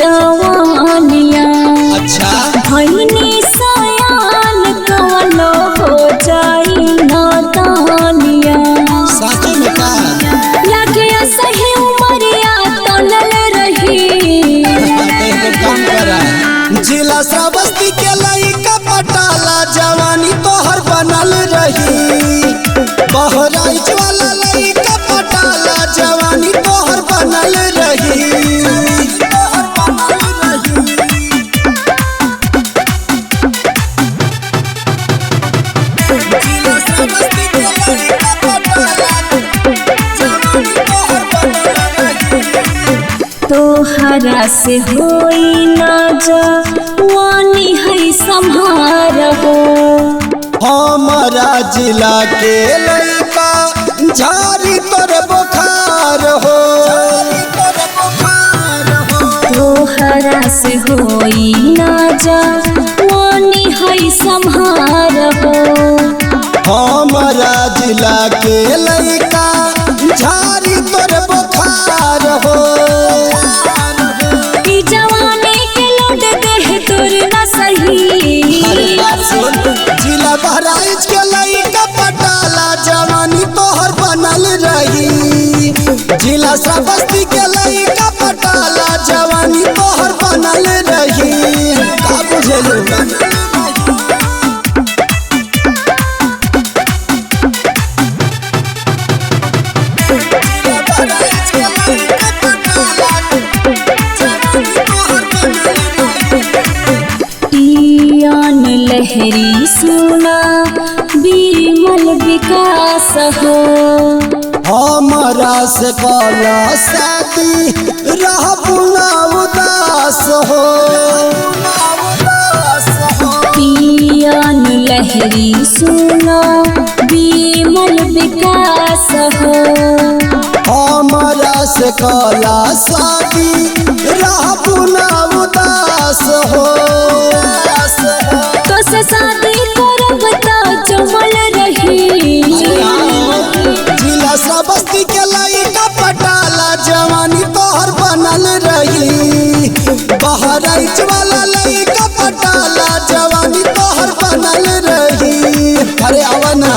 जवानिया अच्छा भईनी सयान कवनो हो जाई नादानिया साचो में का लगे सही उमरिया तनल रही काम करा जिला श्रावस्ती के लइका पटाला जवानी तोहर बनल रही बहराइच वाला लइका पटाला जवानी तोहर बनल रही तोहरा से होई ना जवानी है संभार हो हमारा जिला के लइका झारी तोर बुखार हो तोहरा से होई ना जवानी है संभार हो हमारा जिला के लइका झारी तोर बुखार हो ई जवानी के लोड देह तोर ना सही जिला बहराइच के लइका पटाला जवानी तोहर बनल रही जिला श्रावस्ती के लइका पटाला जवानी तोहर बनल रही का बुझलू इयान लहरी सुना बीमल विकास हो हमारा से कला साथी रहबू ना उदास हो इयान लहरी सुना बीमल विकास हो हमारा से कला साथी रहबू ना उदास हो तो से शादी करब त जमल रही जिला श्रावस्ती के लइका पटाला जवानी तोहर बनल रही बहराइच वाला लइका पटाला जवानी तोहर बनल रही अरे आवा ना।